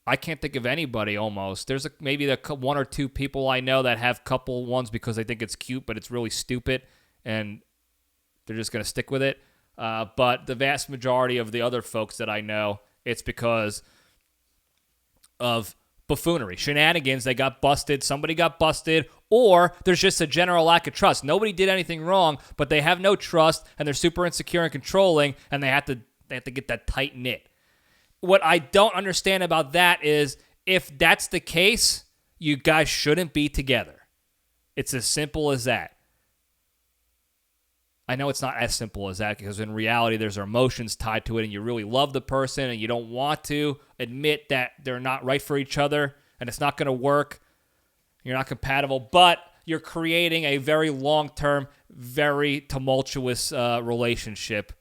I can't think of anybody almost. There's maybe the one or two people I know that have couple ones because they think it's cute, but it's really stupid, and they're just going to stick with it. But the vast majority of the other folks that I know, it's because of buffoonery, shenanigans. They got busted, somebody got busted, or there's just a general lack of trust. Nobody did anything wrong, but they have no trust, and they're super insecure and controlling, and they have to get that tight knit. What I don't understand about that is if that's the case, you guys shouldn't be together. It's as simple as that. I know it's not as simple as that because in reality, there's emotions tied to it, and you really love the person, and you don't want to admit that they're not right for each other, and it's not going to work. You're not compatible, but you're creating a very long-term, very tumultuous relationship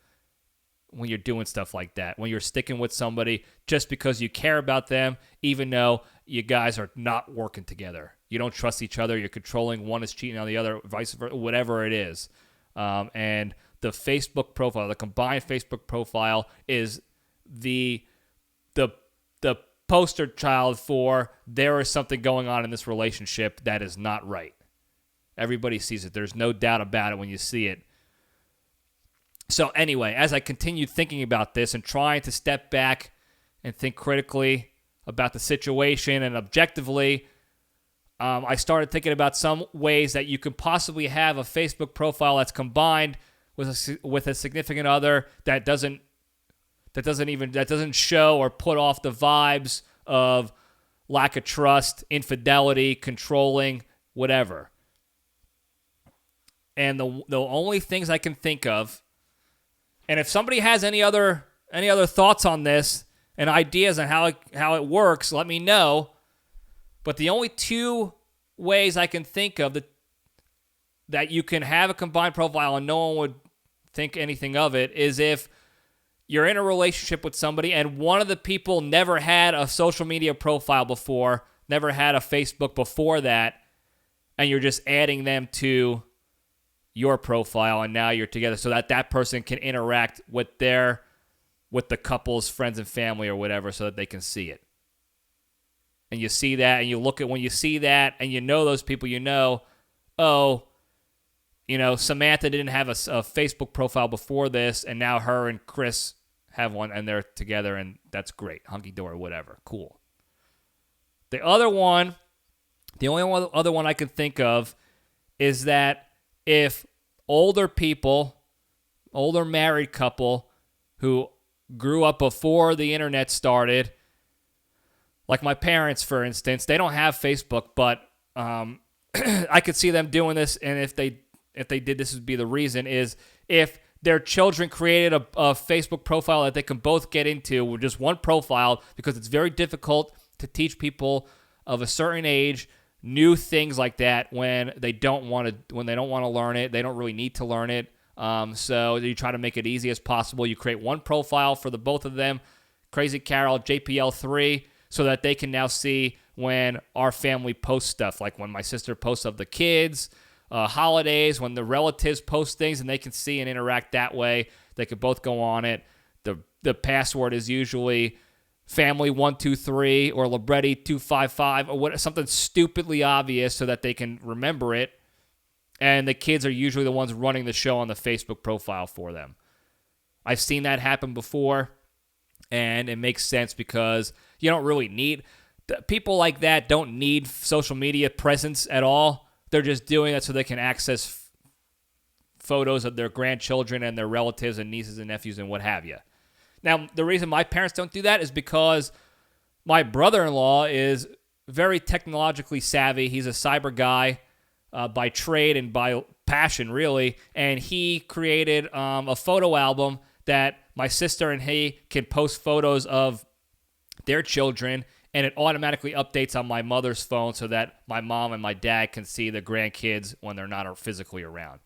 when you're doing stuff like that, when you're sticking with somebody just because you care about them, even though you guys are not working together. You don't trust each other. You're controlling. One is cheating on the other, vice versa, whatever it is. And the Facebook profile, the combined Facebook profile, is the poster child for there is something going on in this relationship that is not right. Everybody sees it. There's no doubt about it when you see it. So anyway, as I continued thinking about this and trying to step back and think critically about the situation and objectively, I started thinking about some ways that you could possibly have a Facebook profile that's combined with a significant other that doesn't show or put off the vibes of lack of trust, infidelity, controlling, whatever. And the only things I can think of, and if somebody has any other thoughts on this and ideas on how it works, let me know. But the only two ways I can think of that you can have a combined profile and no one would think anything of it is if you're in a relationship with somebody and one of the people never had a social media profile before, never had a Facebook before that, and you're just adding them to your profile and now you're together so that person can interact with the couple's friends and family or whatever so that they can see it. And you see that and you look at when you see that and you know those people, Samantha didn't have a Facebook profile before this, and now her and Chris have one, and they're together, and that's great. Hunky-dory, whatever. Cool. The only other one I can think of is that if older married couple who grew up before the internet started, like my parents, for instance, they don't have Facebook, but I could see them doing this, and if they did, this would be the reason, is if their children created a Facebook profile that they can both get into with just one profile, because it's very difficult to teach people of a certain age new things like that when they don't want to learn it. They don't really need to learn it. So you try to make it easy as possible. You create one profile for the both of them, Crazy Carol, JPL3, so that they can now see when our family posts stuff, like when my sister posts of the kids, holidays, when the relatives post things, and they can see and interact that way. They could both go on it. The password is usually family123 or Libretti255 or something stupidly obvious so that they can remember it. And the kids are usually the ones running the show on the Facebook profile for them. I've seen that happen before, and it makes sense because you don't really need people like that. Don't need social media presence at all. They're just doing it so they can access photos of their grandchildren and their relatives and nieces and nephews and what have you. Now, the reason my parents don't do that is because my brother-in-law is very technologically savvy. He's a cyber guy by trade and by passion, really. And he created a photo album that my sister and he can post photos of their children, and it automatically updates on my mother's phone so that my mom and my dad can see the grandkids when they're not physically around.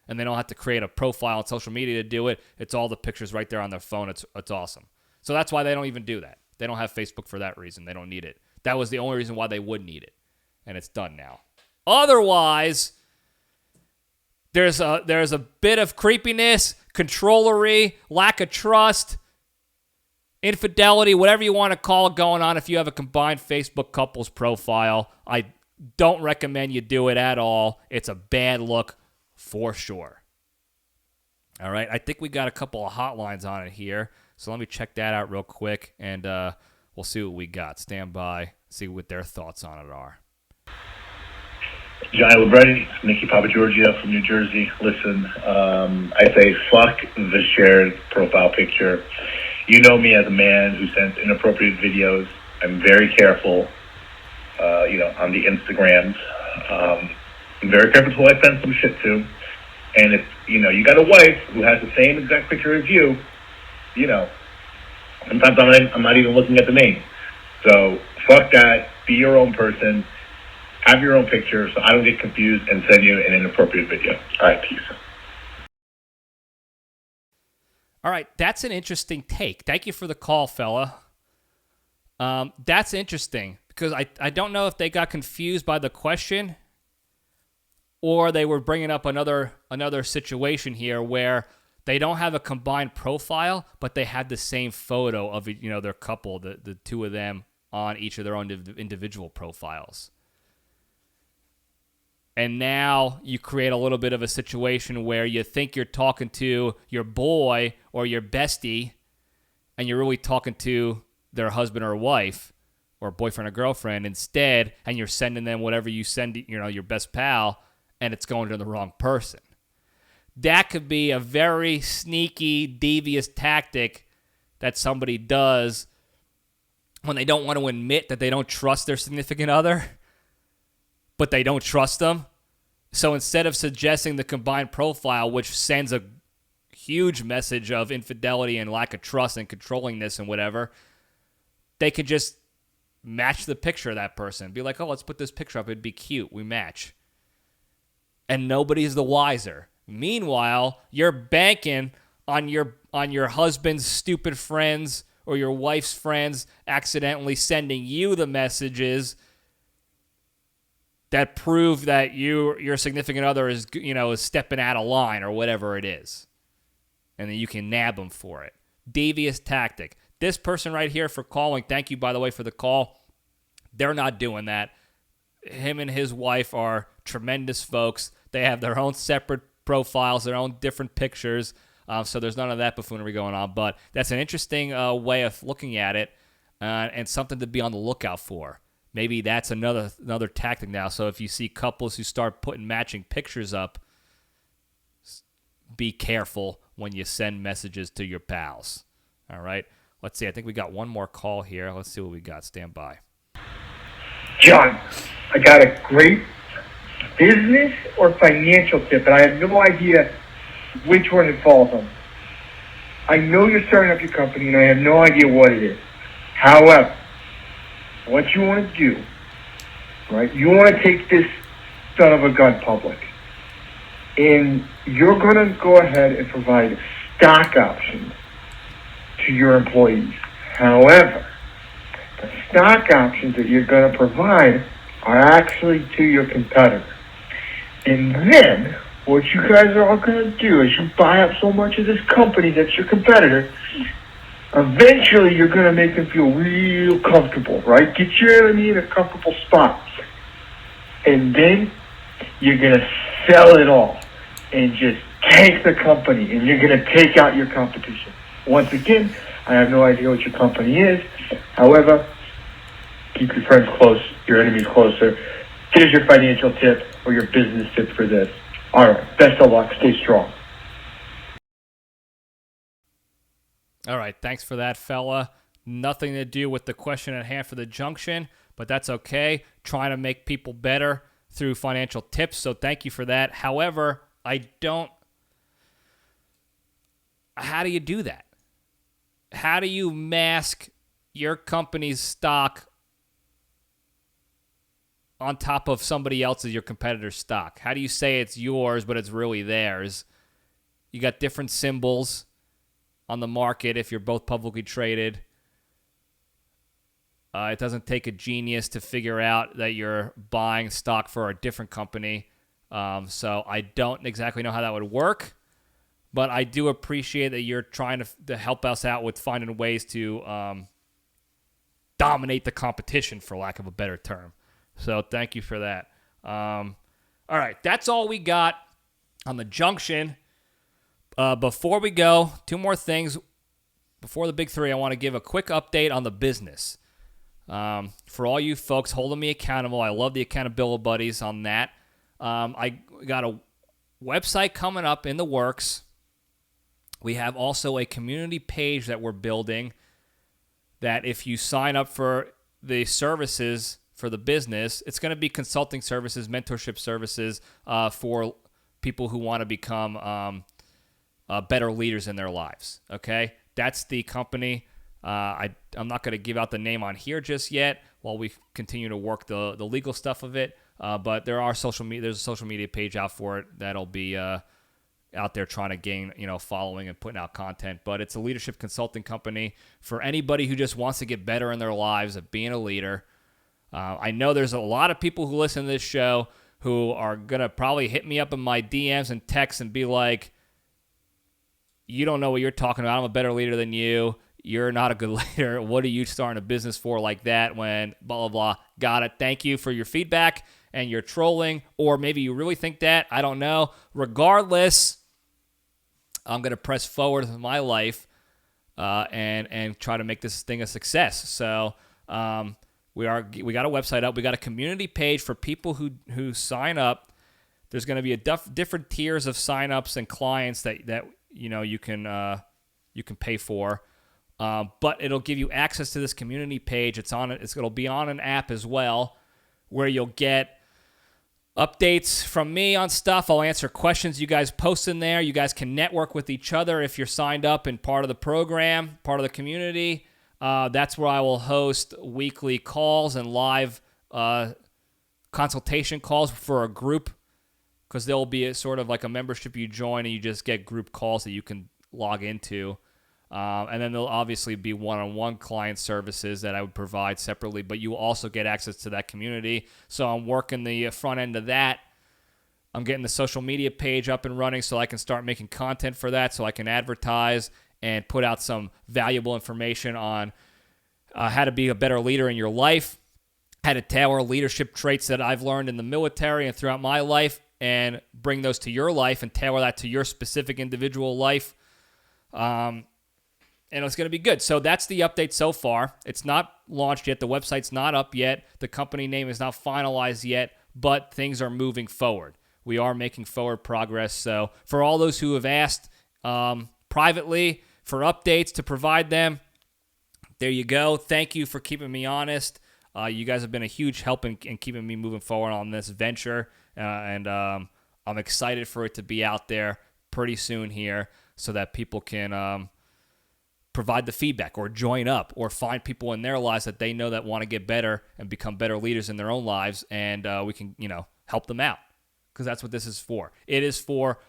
And they don't have to create a profile on social media to do it. It's all the pictures right there on their phone. It's awesome. So that's why they don't even do that. They don't have Facebook for that reason. They don't need it. That was the only reason why they would need it. And it's done now. Otherwise, there's a bit of creepiness, controllery, lack of trust, infidelity, whatever you want to call it, going on if you have a combined Facebook couples profile. I don't recommend you do it at all. It's a bad look for sure. All right, I think we got a couple of hotlines on it here, so let me check that out real quick, and we'll see what we got. Stand by, see what their thoughts on it are. Johnny Libretti, Nikki Papa Giorgio from New Jersey. Listen, I say fuck the shared profile picture. You know me as a man who sends inappropriate videos. I'm very careful, on the Instagrams. I'm very careful who I send some shit to. And if, you got a wife who has the same exact picture as you, sometimes I'm not even looking at the name. So fuck that. Be your own person. have your own picture so I don't get confused and send you an inappropriate video. All right, peace. All right, that's an interesting take. Thank you for the call, fella. That's interesting because I don't know if they got confused by the question or they were bringing up another situation here where they don't have a combined profile, but they had the same photo of their couple, the two of them on each of their own individual profiles. And now you create a little bit of a situation where you think you're talking to your boy or your bestie, and you're really talking to their husband or wife or boyfriend or girlfriend instead, and you're sending them whatever you send, your best pal, and it's going to the wrong person. That could be a very sneaky, devious tactic that somebody does when they don't want to admit that they don't trust their significant other, but they don't trust them. So instead of suggesting the combined profile, which sends a huge message of infidelity and lack of trust and controllingness and whatever, they could just match the picture of that person. Be like, oh, let's put this picture up. It'd be cute. We match. And nobody's the wiser. Meanwhile, you're banking on your husband's stupid friends or your wife's friends accidentally sending you the messages that prove that your significant other is stepping out of line or whatever it is. And then you can nab them for it. Devious tactic. This person right here for calling, thank you, by the way, for the call. They're not doing that. Him and his wife are tremendous folks. They have their own separate profiles, their own different pictures. So there's none of that buffoonery going on. But that's an interesting way of looking at it and something to be on the lookout for. Maybe that's another tactic now. So if you see couples who start putting matching pictures up, be careful when you send messages to your pals. All right? Let's see. I think we got one more call here. Let's see what we got. Stand by. John, I got a great business or financial tip, and I have no idea which one it falls on. I know you're starting up your company, and I have no idea what it is. However, what you want to do, right, you want to take this son of a gun public, and you're going to go ahead and provide stock options to your employees. However, the stock options that you're going to provide are actually to your competitor. And then what you guys are all going to do is you buy up so much of this company that's your competitor, eventually you're going to make them feel real comfortable, right? Get your enemy in a comfortable spot. And then you're going to sell it all and just take the company, and you're going to take out your competition. Once again, I have no idea what your company is. However, keep your friends close, your enemies closer. Here's your financial tip or your business tip for this. All right, best of luck. Stay strong. All right, thanks for that, fella. Nothing to do with the question at hand for the Junction, but that's okay. Trying to make people better through financial tips, so thank you for that. However, how do you do that? How do you mask your company's stock on top of somebody else's, your competitor's stock? How do you say it's yours, but it's really theirs? You got different symbols on the market if you're both publicly traded. It doesn't take a genius to figure out that you're buying stock for a different company. So I don't exactly know how that would work, but I do appreciate that you're trying to help us out with finding ways to dominate the competition, for lack of a better term. So thank you for that. All right, that's all we got on the Junction. Before we go, two more things. Before the big three, I want to give a quick update on the business. For all you folks holding me accountable, I love the accountability buddies on that. I got a website coming up in the works. We have also a community page that we're building that if you sign up for the services for the business, it's going to be consulting services, mentorship services for people who want to become better leaders in their lives. Okay, that's the company. I'm not going to give out the name on here just yet while we continue to work the legal stuff of it. But there's a social media page out for it that'll be out there trying to gain, following and putting out content. But it's a leadership consulting company for anybody who just wants to get better in their lives of being a leader. I know there's a lot of people who listen to this show who are going to probably hit me up in my DMs and texts and be like, you don't know what you're talking about. I'm a better leader than you. You're not a good leader. What are you starting a business for like that when blah, blah, blah. Got it. Thank you for your feedback and your trolling. Or maybe you really think that. I don't know. Regardless, I'm going to press forward with my life and try to make this thing a success. So we got a website up. We got a community page for people who sign up. There's going to be different tiers of signups and clients that you can pay for. But it'll give you access to this community page. It'll be on an app as well, where you'll get updates from me on stuff. I'll answer questions you guys post in there. You guys can network with each other if you're signed up and part of the program, part of the community. That's where I will host weekly calls and live consultation calls for a group, because there will be a sort of like a membership you join and you just get group calls that you can log into. And then there'll obviously be one-on-one client services that I would provide separately, but you will also get access to that community. So I'm working the front end of that. I'm getting the social media page up and running so I can start making content for that, so I can advertise and put out some valuable information on how to be a better leader in your life, how to tailor leadership traits that I've learned in the military and throughout my life, and bring those to your life and tailor that to your specific individual life. And it's going to be good. So that's the update so far. It's not launched yet. The website's not up yet. The company name is not finalized yet, but things are moving forward. We are making forward progress. So for all those who have asked privately for updates to provide them, there you go. Thank you for keeping me honest. You guys have been a huge help in keeping me moving forward on this venture, and I'm excited for it to be out there pretty soon here so that people can provide the feedback or join up or find people in their lives that they know that want to get better and become better leaders in their own lives, and we can help them out, because that's what this is for. It is for,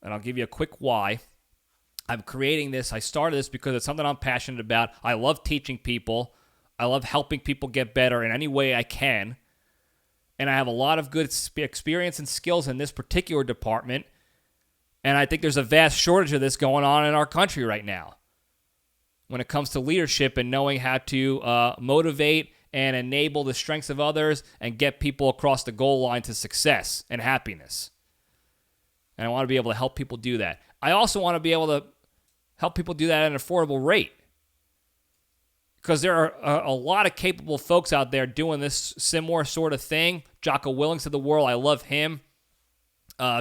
and I'll give you a quick why. I'm creating this. I started this because it's something I'm passionate about. I love teaching people. I love helping people get better in any way I can. And I have a lot of good experience and skills in this particular department. And I think there's a vast shortage of this going on in our country right now when it comes to leadership and knowing how to motivate and enable the strengths of others and get people across the goal line to success and happiness. And I want to be able to help people do that. I also want to be able to help people do that at an affordable rate, because there are a lot of capable folks out there doing this similar sort of thing. Jocko Willings of the world, I love him.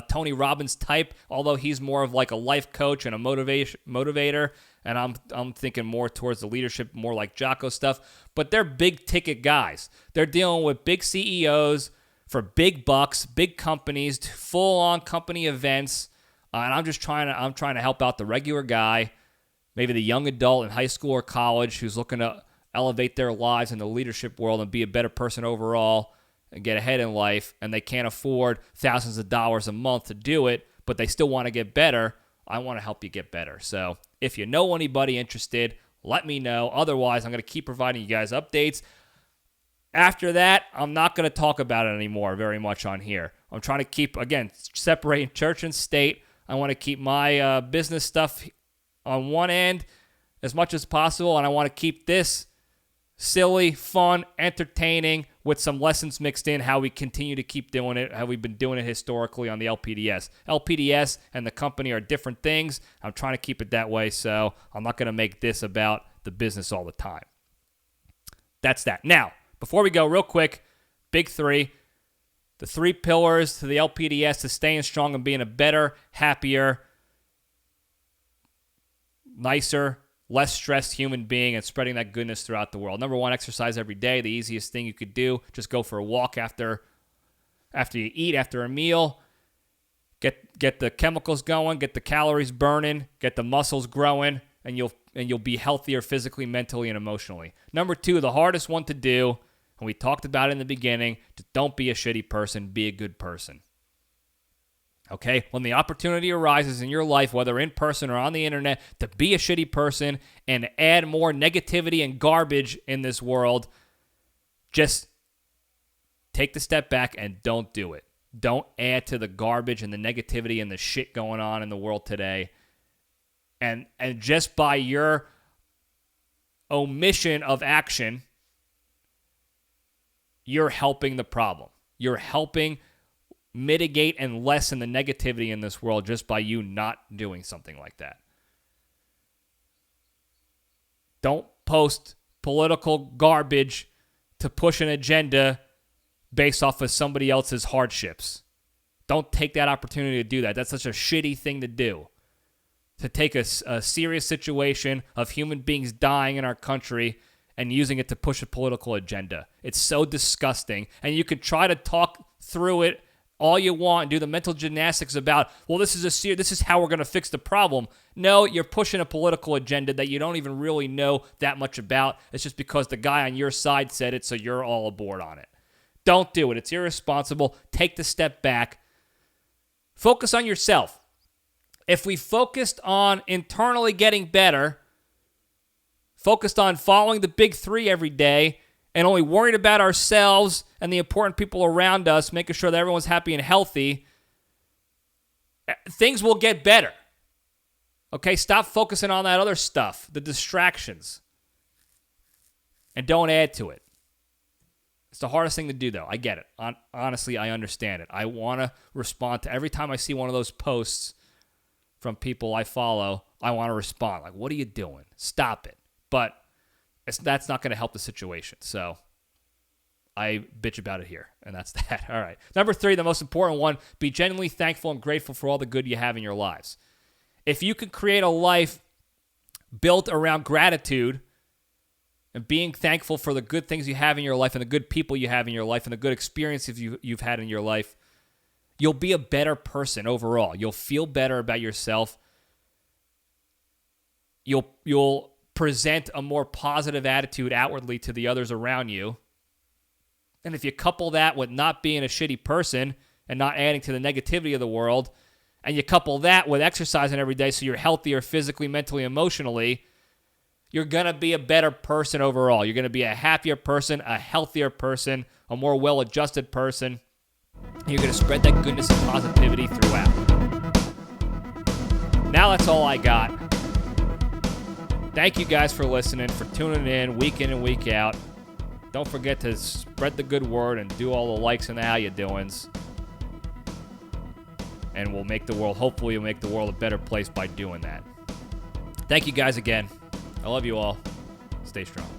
Tony Robbins type, although he's more of like a life coach and a motivator, and I'm thinking more towards the leadership, more like Jocko stuff. But they're big ticket guys. They're dealing with big CEOs for big bucks, big companies, full on company events, and I'm trying to help out the regular guy, maybe the young adult in high school or college who's looking to elevate their lives in the leadership world and be a better person overall and get ahead in life, and they can't afford thousands of dollars a month to do it, but they still want to get better. I want to help you get better. So if you know anybody interested, let me know. Otherwise, I'm going to keep providing you guys updates. After that, I'm not going to talk about it anymore very much on here. I'm trying to keep, again, separating church and state. I want to keep my business stuff on one end as much as possible, and I want to keep this silly, fun, entertaining, with some lessons mixed in, how we continue to keep doing it, how we've been doing it historically on the LPDS. LPDS and the company are different things. I'm trying to keep it that way, so I'm not going to make this about the business all the time. That's that. Now, before we go, real quick, big three. The 3 pillars to the LPDS to staying strong and being a better, happier, nicer, less stressed human being and spreading that goodness throughout the world. Number 1, exercise every day. The easiest thing you could do, just go for a walk after you eat, after a meal. Get the chemicals going, get the calories burning, get the muscles growing, and you'll be healthier physically, mentally, and emotionally. Number 2, the hardest one to do, And we talked about it in the beginning. Don't be a shitty person. Be a good person. Okay? When the opportunity arises in your life, whether in person or on the internet, to be a shitty person and add more negativity and garbage in this world, just take the step back and don't do it. Don't add to the garbage and the negativity and the shit going on in the world today. And just by your omission of action, you're helping the problem. You're helping mitigate and lessen the negativity in this world just by you not doing something like that. Don't post political garbage to push an agenda based off of somebody else's hardships. Don't take that opportunity to do that. That's such a shitty thing to do. To take a serious situation of human beings dying in our country and using it to push a political agenda. It's so disgusting. And you could try to talk through it all you want and do the mental gymnastics about, well, this is how we're going to fix the problem. No, you're pushing a political agenda that you don't even really know that much about. It's just because the guy on your side said it, so you're all aboard on it. Don't do it. It's irresponsible. Take the step back. Focus on yourself. If we focused on internally getting better, focused on following the big three every day, and only worried about ourselves and the important people around us, making sure that everyone's happy and healthy, things will get better. Okay? Stop focusing on that other stuff, the distractions, and don't add to it. It's the hardest thing to do, though. I get it. Honestly, I understand it. I want to respond to every time I see one of those posts from people I follow. I want to respond. Like, what are you doing? Stop it. But that's not going to help the situation. So I bitch about it here, and that's that. All right. Number 3, the most important one, be genuinely thankful and grateful for all the good you have in your lives. If you could create a life built around gratitude and being thankful for the good things you have in your life and the good people you have in your life and the good experiences you've had in your life, you'll be a better person overall. You'll feel better about yourself. You'll present a more positive attitude outwardly to the others around you. And if you couple that with not being a shitty person and not adding to the negativity of the world, and you couple that with exercising every day so you're healthier physically, mentally, emotionally, you're going to be a better person overall. You're going to be a happier person, a healthier person, a more well-adjusted person. And you're going to spread that goodness and positivity throughout. Now that's all I got. Thank you guys for listening, for tuning in week and week out. Don't forget to spread the good word and do all the likes and the how you doings. And hopefully we'll make the world a better place by doing that. Thank you guys again. I love you all. Stay strong.